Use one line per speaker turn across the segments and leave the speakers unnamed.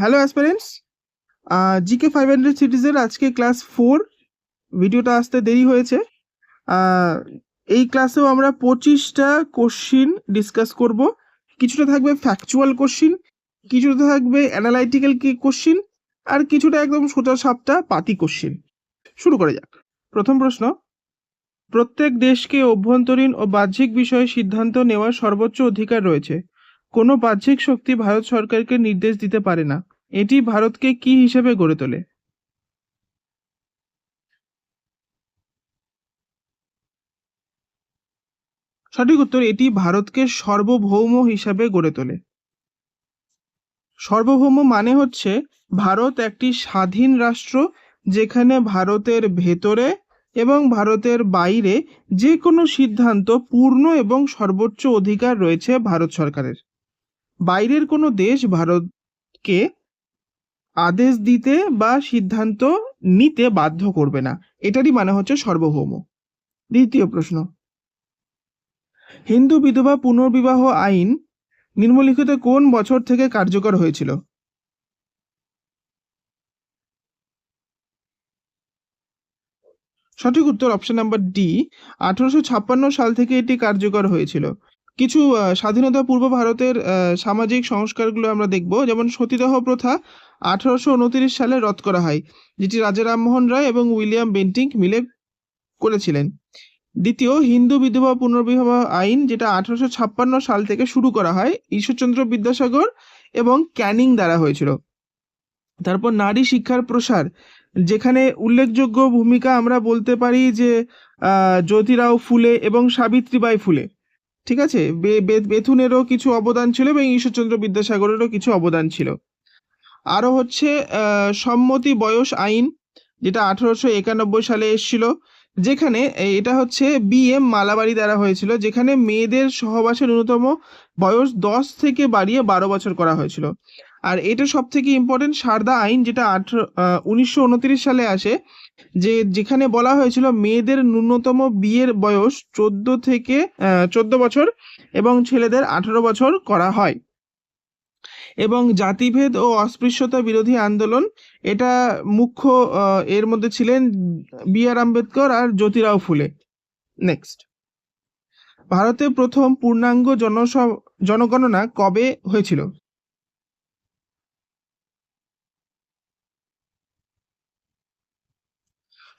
Hello aspirants, GK 500 সিরিজের আজকে class 4 ভিডিওটা আসতে দেরি হয়েছে। এই ক্লাসেও আমরা 25টা কোশ্চিন ডিসকাস করব। কিছুটা থাকবে ফ্যাকচুয়াল কোশ্চিন, কিছুটা থাকবে অ্যানালাইটিক্যাল কোশ্চিন, আর কিছুটা একদম সোজা সাপটা পাতি কোশ্চিন। শুরু করা যাক। প্রথম প্রশ্ন, প্রত্যেক দেশকে অভ্যন্তরীণ ও বাহ্যিক বিষয়ে সিদ্ধান্ত নেওয়ার সর্বোচ্চ অধিকার রয়েছে। কোনো বাহ্যিক শক্তি ভারত সরকারকে নির্দেশ দিতে পারে না। এটি ভারতকে কি হিসেবে গড়ে তোলে? সঠিক উত্তর, এটি ভারতকে সার্বভৌম হিসাবে গড়ে তোলে। সার্বভৌম মানে হচ্ছে ভারত একটি স্বাধীন রাষ্ট্র, যেখানে ভারতের ভেতরে এবং ভারতের বাইরে যে কোনো সিদ্ধান্ত পূর্ণ এবং সর্বোচ্চ অধিকার রয়েছে ভারত সরকারের। বাইরের কোনো দেশ ভারতকে আদেশ দিতে বা সিদ্ধান্ত নিতে বাধ্য করবে না। এটারই মানে হচ্ছে সার্বভৌম। দ্বিতীয় প্রশ্ন, হিন্দু বিধবা পুনর্বিবাহ আইন নিম্নলিখিত কোন বছর থেকে কার্যকর হয়েছিল? সঠিক উত্তর অপশন নাম্বার ডি, 1856 সাল থেকে এটি কার্যকর হয়েছিল। কিছু স্বাধীনতা পূর্ব ভারতের সামাজিক সংস্কারগুলো আমরা দেখব, যেমন সতীদাহ প্রথা 1829 সালে রদ করা হয়, যেটি রাজা রামমোহন রায় এবং উইলিয়াম বেন্টিঙ্ক মিলে করেছিলেন। দ্বিতীয়, হিন্দু বিধবা পুনর্বিবাহ আইন, যেটা 1856 সাল থেকে শুরু করা হয়, ঈশ্বরচন্দ্র বিদ্যাসাগর এবং ক্যানিং দ্বারা হয়েছিল। তারপর নারী শিক্ষার প্রসার, যেখানে উল্লেখযোগ্য ভূমিকা আমরা বলতে পারি যে জ্যোতিরাও ফুলে এবং সাবিত্রীবাই ফুলে। ঠিক আছে, বেথুনেরও কিছু অবদান ছিল এবং ঈশ্বরচন্দ্র বিদ্যাসাগরেরও কিছু অবদান ছিল। আরও হচ্ছে সম্মতি বয়স আইন, যেটা 1891 সালে এসেছিল, যেখানে এটা হচ্ছে বি.এম. মালাবারি দ্বারা হয়েছিল, যেখানে মেয়েদের সহবাসের ন্যূনতম বয়স 10 থেকে বাড়িয়ে 12 বছর করা হয়েছিল। আর এটা সব থেকে ইম্পর্টেন্ট সারদা আইন, যেটা 1929 সালে আসে, যেখানে বলা হয়েছিল মেয়েদের ন্যূনতম বিয়ের বয়স 14 বছর এবং ছেলেদের 18 বছর করা হয়। এবং জাতিভেদ ও অস্পৃশ্যতা বিরোধী আন্দোলন, এটা মুখ্য এর মধ্যে ছিলেন বি.আর. আম্বেদকর আর জ্যোতিরাও ফুলে। নেক্সট, ভারতে প্রথম পূর্ণাঙ্গ জনগণনা কবে হয়েছিল?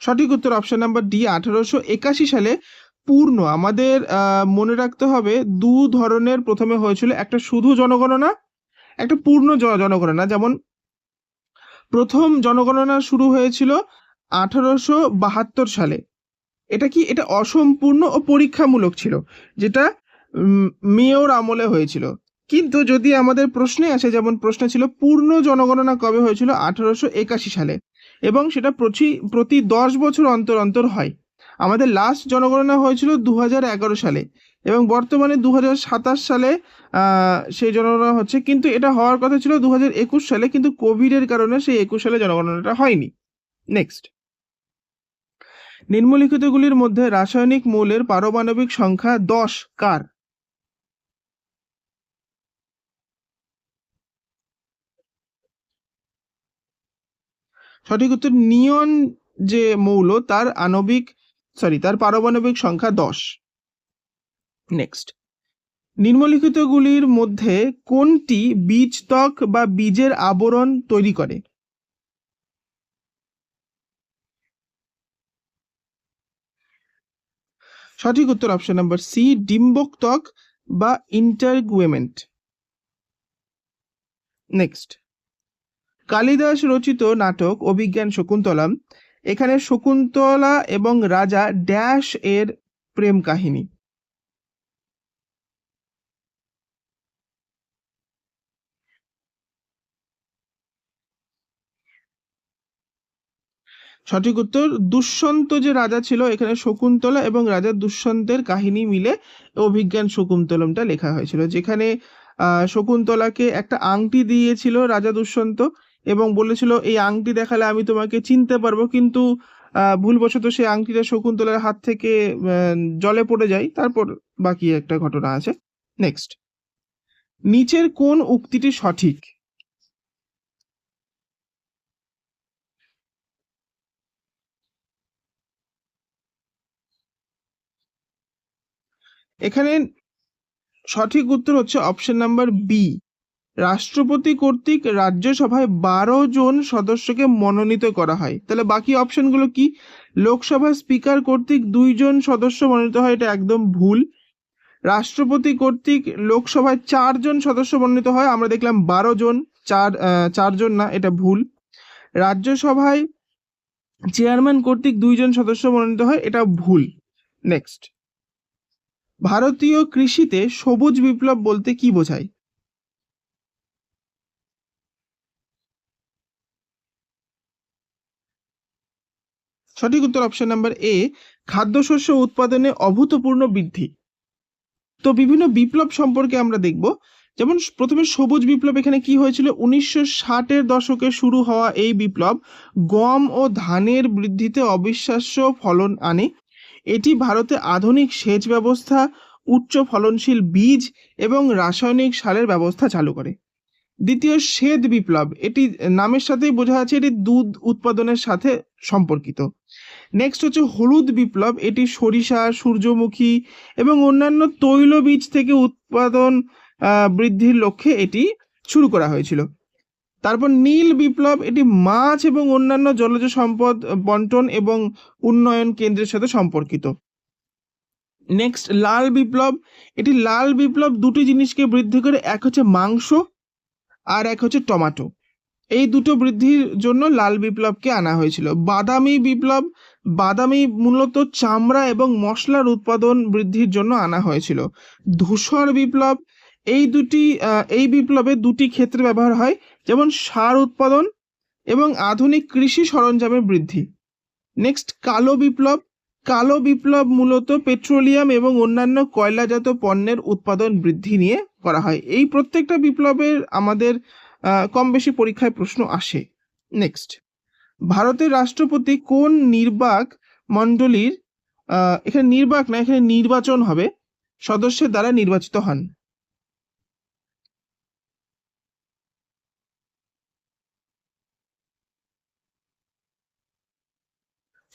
সঠিক উত্তর অপশন নাম্বার ডি, 1881 সালে পূর্ণ। আমাদের মনে রাখতে হবে দু ধরনের প্রথমে হয়েছিল, একটা শুধু জনগণনা, একটা পূর্ণ জনগণনা। যেমন প্রথম জনগণনা শুরু হয়েছিল 1872 সালে। এটা অসম্পূর্ণ ও পরীক্ষামূলক ছিল, যেটা মেয়র আমলে হয়েছিল। কিন্তু যদি আমাদের প্রশ্নে আসে, যেমন প্রশ্ন ছিল পূর্ণ জনগণনা কবে হয়েছিল, 1881 সালে, এবং সেটা প্রতি 10 বছর অন্তর অন্তর হয়। আমাদের লাস্ট জনগণনা হয়েছিল 2011 সালে, এবং বর্তমানে 2027 সালে সেই জনগণনা হচ্ছে। কিন্তু এটা হওয়ার কথা ছিল 2021 সালে, কিন্তু কোভিডের কারণে সেই 21 সালে জনগণনাটা হয়নি। নেক্সট, নিম্নলিখিতগুলির মধ্যে রাসায়নিক মৌলের পারমাণবিক সংখ্যা 10 কার? সঠিক উত্তর, নিয়ন যে মৌল তার পারমাণবিক সংখ্যা 10। নেক্সট, নিম্নলিখিতগুলির মধ্যে কোনটি বীজত্বক বা বীজের আবরণ তৈরি করে? সঠিক উত্তর অপশন নাম্বার সি, ডিম্বক ত্বক বা ইন্টারগুমেন্ট। নেক্সট, কালিদাস রচিত নাটক অভিজ্ঞান শকুন্তলম, এখানে শকুন্তলা এবং রাজা ড্যাশ এর প্রেম কাহিনী। সঠিক উত্তর, দুষ্যন্ত যে রাজা ছিল, এখানে শকুন্তলা এবং রাজা দুষ্যন্তের কাহিনী মিলে অভিজ্ঞান শকুন্তলমটা লেখা হয়েছিল, যেখানে শকুন্তলাকে একটা আংটি দিয়েছিল রাজা দুষ্যন্ত এবং বলেছিল এই আংটি দেখালে আমি তোমাকে চিনতে পারবো, কিন্তু ভুলবশত সেই আংটিটা শকুন্তলার হাত থেকে জলে পড়ে যায়। তারপর বাকি একটা ঘটনা আছে। নেক্সট, নিচের কোন উক্তিটি সঠিক? এখানে সঠিক উত্তর হচ্ছে অপশন নাম্বার বি। রাষ্ট্রপতি কর্তৃক রাজ্যসভায় 12 জন সদস্যকে মনোনীত করা হয়। তাহলে বাকি অপশনগুলো কি? লোকসভার স্পিকার কর্তৃক 2 জন সদস্য মনোনীত হয়, এটা একদম ভুল। রাষ্ট্রপতি কর্তৃক লোকসভায় 4 জন সদস্য মনোনীত হয়, আমরা দেখলাম 12 জন, 4 জন না, এটা ভুল। রাজ্যসভায় চেয়ারম্যান কর্তৃক 2 জন সদস্য মনোনীত হয়, এটা ভুল। নেক্সট, ভারতীয় কৃষিতে সবুজ বিপ্লব বলতে কি বোঝায়? সঠিক উত্তর অপশন নাম্বার এ, খাদ্যশস্য উৎপাদনে অভূতপূর্ণ বৃদ্ধি। তো বিভিন্ন বিপ্লব সম্পর্কে আমরা দেখব। যেমন প্রথমে সবুজ বিপ্লব, এখানে কি হয়েছিল? 1960-এর দশকে শুরু হওয়া এই বিপ্লব গম ও ধানের বৃদ্ধিতে অবিশ্বাস্য ফলন আনে। এটি ভারতে আধুনিক সেচ ব্যবস্থা, উচ্চ ফলনশীল বীজ এবং রাসায়নিক সারের ব্যবস্থা চালু করে। দ্বিতীয়, শ্বেত বিপ্লব, এটি নামের সাথেই বোঝা যাচ্ছে এটি দুধ উৎপাদনের সাথে সম্পর্কিত। নেক্সট হচ্ছে হলুদ বিপ্লব, এটি সরিষা, সূর্যমুখী এবং অন্যান্য তৈলবীজ থেকে উৎপাদন বৃদ্ধির লক্ষ্যে এটি শুরু করা হয়েছিল। তারপর নীল বিপ্লব, এটি মাছ এবং অন্যান্য জলজ সম্পদ বন্টন এবং উন্নয়ন কেন্দ্রের সাথে সম্পর্কিত। নেক্সট, লাল বিপ্লব, এটি লাল বিপ্লব দুটি জিনিসকে বৃদ্ধি করে, এক হচ্ছে মাংস আর এক হচ্ছে টমেটো। এই দুটো বৃদ্ধির জন্য লাল বিপ্লবকে আনা হয়েছিল। বাদামি বিপ্লব, বাদামি মূলত চামড়া এবং মশলার উৎপাদন বৃদ্ধির জন্য আনা হয়েছিল। ধূসর বিপ্লব, এই বিপ্লবে দুটি ক্ষেত্রে ব্যবহার হয়, যেমন সার উৎপাদন এবং আধুনিক কৃষি সরঞ্জামের বৃদ্ধি। নেক্সট, কালো বিপ্লব, কালো বিপ্লব মূলত পেট্রোলিয়াম এবং অন্যান্য কয়লাজাত পণ্যের উৎপাদন বৃদ্ধি নিয়ে করা হয়। এই প্রত্যেকটা বিপ্লবের আমাদের কম বেশি পরীক্ষায় প্রশ্ন আসে। নেক্সট, ভারতের রাষ্ট্রপতি কোন নির্বাক মণ্ডলীর, এখানে নির্বাক না, এখানে নির্বাচন হবে, সদস্যের দ্বারা নির্বাচিত হন?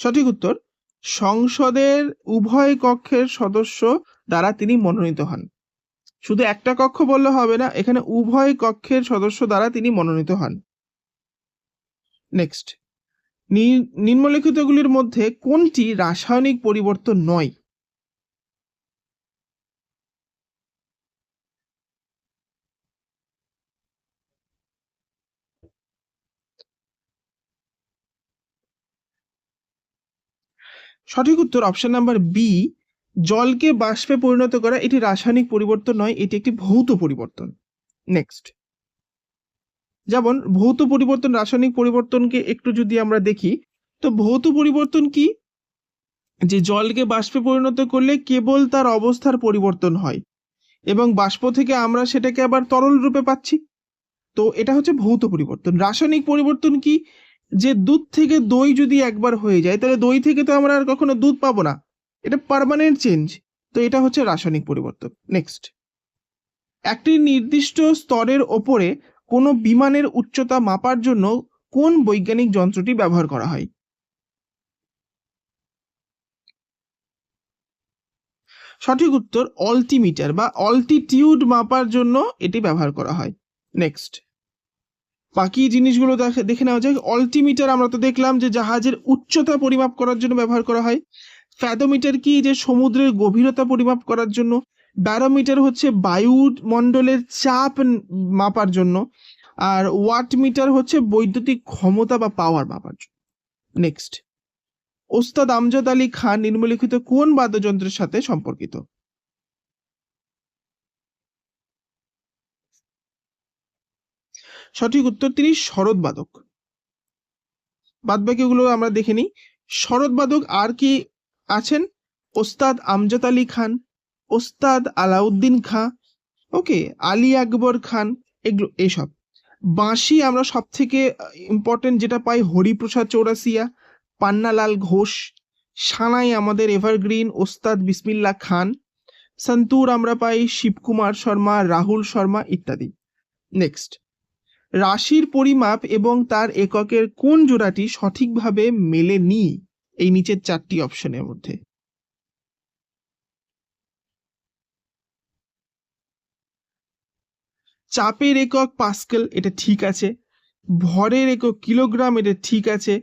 সঠিক উত্তর, সংসদের উভয় কক্ষের সদস্য দ্বারা তিনি মনোনীত হন। শুধু একটা কক্ষ বললে হবে না, এখানে উভয় কক্ষের সদস্য দ্বারা তিনি মনোনীত হন। নেক্সট, নিম্নলিখিতগুলির মধ্যে কোনটি রাসায়নিক পরিবর্তন নয়? সঠিক উত্তর অপশন নাম্বার বি, জলকে বাষ্পে পরিণত করা, এটি রাসায়নিক পরিবর্তন নয়, এটি একটি ভৌত পরিবর্তন। নেক্সট, যেমন ভৌত পরিবর্তন, রাসায়নিক পরিবর্তনকে একটু যদি আমরা দেখি, তো ভৌত পরিবর্তন কি? যে জলকে বাষ্পে পরিণত করলে কেবল তার অবস্থার পরিবর্তন হয় এবং বাষ্প থেকে আমরা সেটাকে আবার তরল রূপে পাচ্ছি। তো এটা হচ্ছে ভৌত পরিবর্তন। রাসায়নিক পরিবর্তন কি? যে দুধ থেকে দই যদি একবার হয়ে যায়, তাহলে দই থেকে তো আমরা আর কখনো দুধ পাবো না, এটা পার্মানেন্ট চেঞ্জ। তো এটা হচ্ছে রাসায়নিক পরিবর্তন। নেক্সট, একটি নির্দিষ্ট স্তরের ওপরে কোনো বিমানের উচ্চতা মাপার জন্য কোন বৈজ্ঞানিক যন্ত্রটি ব্যবহার করা হয়? সঠিক উত্তর অল্টিমিটার বা অল্টিটিউড মাপার জন্য এটি ব্যবহার করা হয়। নেক্সট, বাকি জিনিসগুলো দেখে নেওয়া যায়। অল্টিমিটার আমরা তো দেখলাম যে জাহাজের উচ্চতা পরিমাপ করার জন্য ব্যবহার করা হয়। ফ্যাদোমিটার কি? যে সমুদ্রের গভীরতা পরিমাপ করার জন্য। ব্যারোমিটার হচ্ছে বায়ুমণ্ডলের চাপ মাপার জন্য। আর ওয়াটমিটার হচ্ছে বৈদ্যুতিক ক্ষমতা বা পাওয়ার মাপার জন্য। নেক্সট, ওস্তাদ আমজাদ আলী খান নিম্নলিখিত কোন বাদ্যযন্ত্রের সাথে সম্পর্কিত? সঠিক উত্তর, তিনি সরোদবাদক। বাদবাকিগুলো আমরা দেখে নিই। সরোদবাদক আর কি আছেন? ওস্তাদ আমজাদ আলী খান, ওস্তাদ আলাউদ্দিন খাঁ, ওকে, আলী আকবর খান, এগুলো এইসব। বাঁশি আমরা সব থেকে ইম্পর্টেন্ট যেটা পাই, হরিপ্রসাদ চৌরাসিয়া, পান্নালাল ঘোষ। সানাই আমাদের এভারগ্রিন ওস্তাদ বিসমিল্লাহ খান। সন্তুর আমরা পাই শিবকুমার শর্মা, রাহুল শর্মা ইত্যাদি। নেক্সট, রাশির পরিমাপ এবং তার এককের কোন জোড়াটি সঠিকভাবে মেলেনি এই নিচের 4টি অপশনের মধ্যে? চাপের একক পাস্কেল, এটা ঠিক আছে। ভরের একক কিলোগ্রাম, এটা ঠিক আছে।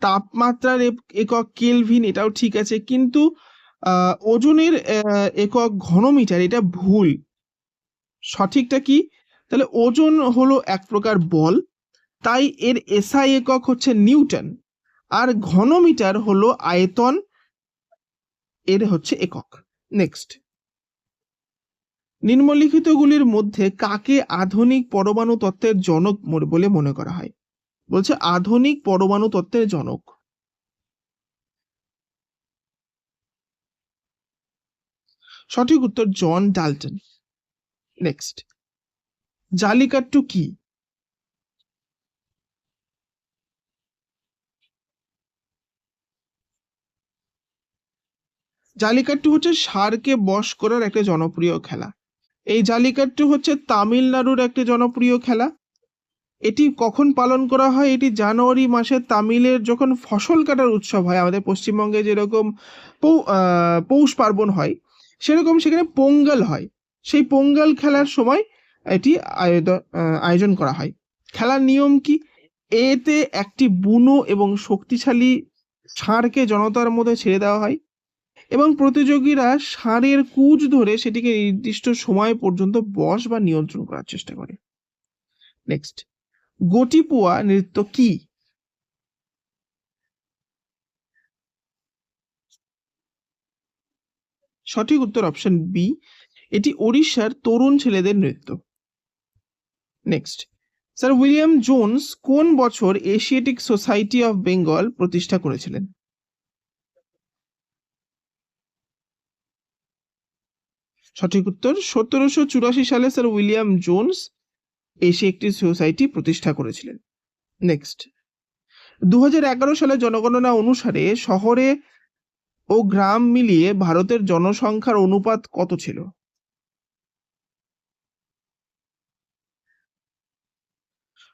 তাপমাত্রার একক কেলভিন, এটাও ঠিক আছে। কিন্তু ওজনের একক ঘনমিটার, এটা ভুল। সঠিকটা কি? তাহলে ওজন হলো এক প্রকার বল, তাই এর এসআই একক হচ্ছে নিউটন, আর ঘনমিটার হলো আয়তন, এর হচ্ছে একক। নেক্সট, নিম্নলিখিতগুলির মধ্যে কাকে আধুনিক পরমাণু তত্ত্বের জনক বলে মনে করা হয়? বলছে আধুনিক পরমাণু তত্ত্বের জনক। সঠিক উত্তর জন ডাল্টন। নেক্সট, জালিকাট্টু কি? জালিকাট্টু হচ্ছে ষাঁড়কে বশ করার একটা জনপ্রিয় খেলা। এই জালিকাট্টু হচ্ছে তামিলনাড়ুর একটা জনপ্রিয় খেলা। এটি কখন পালন করা হয়? এটি জানুয়ারি মাসে তামিলের যখন ফসল কাটার উৎসব হয়, আমাদের পশ্চিমবঙ্গে যেরকম পৌষ পার্বণ হয়, সেরকম সেখানে পোঙ্গল হয়। সেই পোঙ্গল খেলার সময় এটি আয়োজন করা হয়। খেলার নিয়ম কি? এতে একটি বুনো এবং শক্তিশালী ষাঁড়কে জনতার মধ্যে ছেড়ে দেওয়া হয় এবং প্রতিযোগীরা ষাঁড়ের কুঁজ ধরে সেটিকে নির্দিষ্ট সময় পর্যন্ত বশ বা নিয়ন্ত্রণ করার চেষ্টা করে। নেক্সট, গোটিপুয়া নৃত্য কি? সঠিক উত্তর অপশন বি, এটি ওড়িশার তরুণ ছেলেদের নৃত্য। নেক্সট, স্যার উইলিয়াম জোন্স কোন বছর এশিয়াটিক সোসাইটি অফ বেঙ্গল প্রতিষ্ঠা করেছিলেন? সঠিক উত্তর 1784 সালে sir William Jones Asiatic society প্রতিষ্ঠা করেছিলেন। নেক্সট, 2011 সালে জনগণনা অনুসারে শহরে ও গ্রাম মিলিয়ে ভারতের জনসংখ্যার অনুপাত কত ছিল?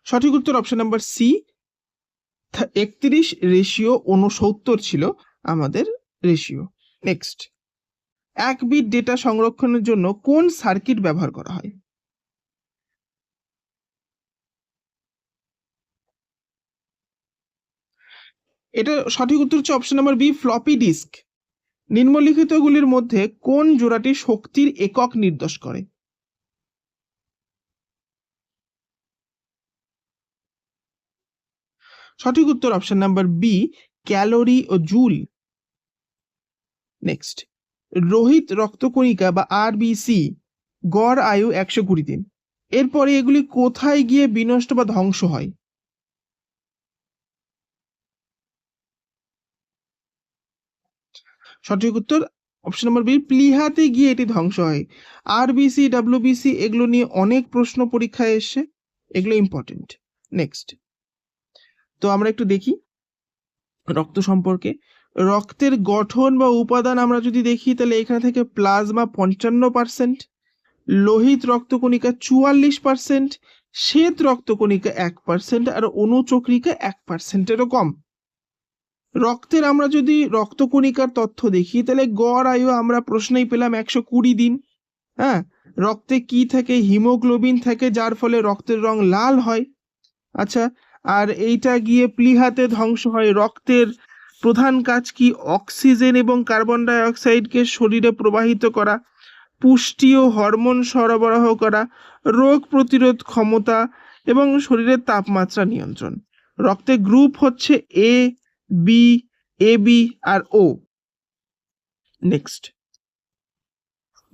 সঠিক উত্তর অপশন নাম্বার সি, 31:69 ছিল আমাদের রেশিও। নেক্সট, 1 বিট ডেটা সংরক্ষণের জন্য কোন সার্কিট ব্যবহার করা হয়? এটা সঠিক উত্তর হচ্ছে option number B, floppy disk. নিম্নলিখিতগুলির মধ্যে কোন জোড়াটি শক্তির একক নির্দেশ করে? সঠিক উত্তর অপশন নাম্বার বি, ক্যালোরি ও জুল। নেক্সট, রোহিত রক্তকণিকা বা আরবিসি গড় আয়ু 120 দিন। এরপরে এগুলি কোথায় গিয়ে বিনষ্ট বা ধ্বংস হয়? সঠিক উত্তর অপশন নাম্বার বি, প্লিহাতে গিয়ে এটি ধ্বংস হয়। আরবিসি, ডাব্লিউবিসি এগুলো নিয়ে অনেক প্রশ্ন পরীক্ষায় এসছে, এগুলো ইম্পর্টেন্ট। নেক্সট, তো আমরা একটু দেখি রক্ত সম্পর্কে। রক্তের গঠন বা উপাদান আমরা যদি দেখি, তাহলে এখানে থেকে প্লাজমা 55%, লোহিত রক্তকণিকা 44%, শ্বেত রক্তকণিকা 1%, আর অনুচক্রিকা 1%-এরও কম। রক্তের আমরা যদি রক্তকণিকার তথ্য দেখি, তাহলে গড় আয়ু আমরা প্রশ্নেই পেলাম 120 দিন। হ্যাঁ, রক্তে কি থাকে? হিমোগ্লোবিন থাকে, যার ফলে রক্তের রং লাল হয়। আচ্ছা, আর এইটা গিয়ে প্লিহাতে ধ্বংস হয়। রক্তের প্রধান কাজ কি? অক্সিজেন এবং কার্বন ডাই অক্সাইডকে শরীরে প্রবাহিত করা, পুষ্টি ও হরমোন সরবরাহ করা, রোগ প্রতিরোধ ক্ষমতা এবং শরীরের তাপমাত্রা নিয়ন্ত্রণ। রক্তের গ্রুপ হচ্ছে এ, বি, এবি আর ও। নেক্সট,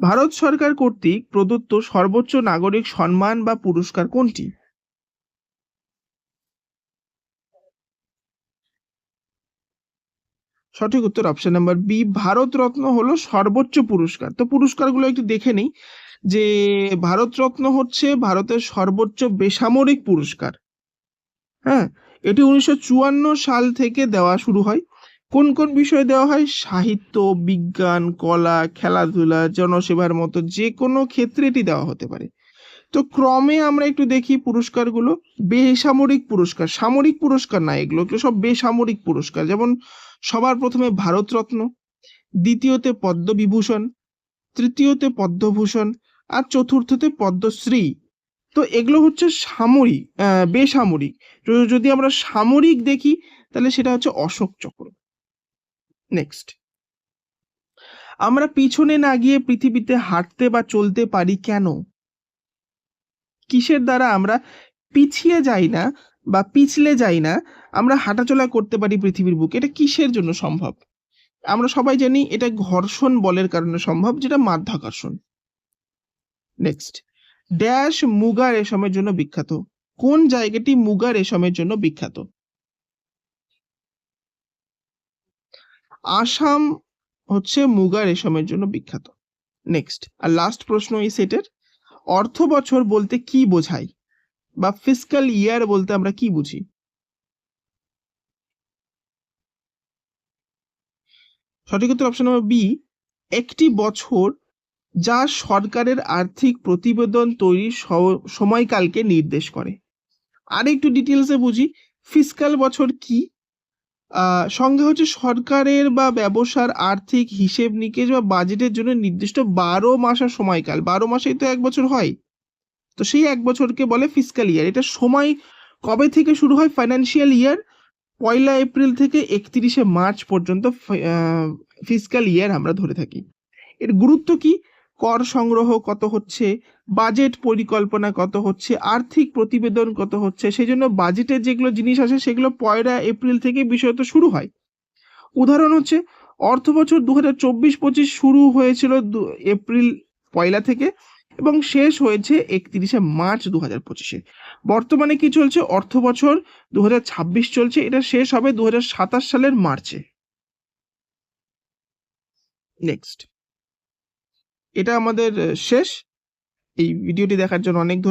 ভারত সরকার কর্তৃক প্রদত্ত সর্বোচ্চ নাগরিক সম্মান বা পুরস্কার কোনটি? সঠিক উত্তর option number B, Bharat Ratna হলো সর্বোচ্চ পুরস্কার। তো পুরস্কারগুলো একটু দেখে নেই, যে ভারত রত্ন হচ্ছে ভারতের সর্বোচ্চ বেসামরিক পুরস্কার। হ্যাঁ, এটি 1954 সাল থেকে দেওয়া শুরু হয়। কোন কোন বিষয়ে দেওয়া হয়? সাহিত্য, বিজ্ঞান, কলা, খেলাধুলা, জনসেবার মতো যে কোনো ক্ষেত্রে এটি দেওয়া হতে পারে। তো ক্রমে আমরা একটু দেখি পুরস্কারগুলো। বেসামরিক পুরস্কার, সামরিক পুরস্কার না, এগুলো সব বেসামরিক পুরস্কার। যেমন সবার প্রথমে ভারতরত্ন, দ্বিতীয়তে পদ্মবিভূষণ, তৃতীয়তে পদ্মভূষণ, আর চতুর্থতে পদ্মশ্রী। তো এগুলো হচ্ছে সামরিক, বেসামরিক। যদি আমরা সামরিক দেখি তাহলে সেটা হচ্ছে অশোক চক্র। নেক্সট, আমরা পিছনে না গিয়ে পৃথিবীতে হাঁটতে বা চলতে পারি কেন? কিসের দ্বারা আমরা পিছিয়ে যাই না বা পিছলে যাই না, আমরা হাঁটাচলা করতে পারি পৃথিবীর বুকে? এটা কিসের জন্য সম্ভব? আমরা সবাই জানি এটা ঘর্ষণ বলের কারণে সম্ভব, যেটা মাধ্যাকর্ষণ। নেক্সট, ড্যাশ মুগা রেশমের জন্য বিখ্যাত। কোন জায়গাটি মুগা রেশমের জন্য বিখ্যাত? আসাম হচ্ছে মুগা রেশমের জন্য বিখ্যাত। নেক্সট, আর লাস্ট প্রশ্ন এই সেটের, অর্থ বছর বলতে কি বোঝায় বা ফিসকাল ইয়ার বলতে আমরা কি বুঝি? সঠিক উত্তর অপশন নম্বর বি, একটি বছর যা সরকারের আর্থিক প্রতিবেদন তৈরির সময়কালকে নির্দেশ করে। আর একটু ডিটেলসে বুঝি, ফিসকাল বছর কি? সংজ্ঞা হচ্ছে সরকারের বা ব্যবসার আর্থিক হিসেব নিকেশ বা বাজেটের জন্য নির্দিষ্ট 12 মাসের সময়কাল। 12 মাসেই তো এক বছর হয়, তো সেই এক বছরকে বলে ফিসকাল ইয়ার। এটা সময় কবে থেকে শুরু হয়? ফাইন্যান্সিয়াল ইয়ার 1 এপ্রিল থেকে 31 মার্চ পর্যন্ত ফিসকাল ইয়ার আমরা ধরে থাকি। এর গুরুত্ব কি? কর সংগ্রহ কত হচ্ছে, বাজেট পরিকল্পনা কত হচ্ছে, আর্থিক প্রতিবেদন কত হচ্ছে, সেই জন্য বাজেটের যেগুলো জিনিস আছে সেগুলো 1 এপ্রিল থেকে বিষয়ত শুরু হয়। উদাহরণ হচ্ছে, অর্থ বছর 2024-25 শুরু হয়েছিল এপ্রিল 1 থেকে এবং শেষ হয়েছে 31 মার্চ 2025-এ। বর্তমানে কি চলছে? অর্থ বছর 2026 চলছে, এটা শেষ হবে 2027 সালের মার্চে। নেক্সট, এটা আমাদের শেষ। এই ভিডিওটি দেখার জন্য অনেক ধন্যবাদ।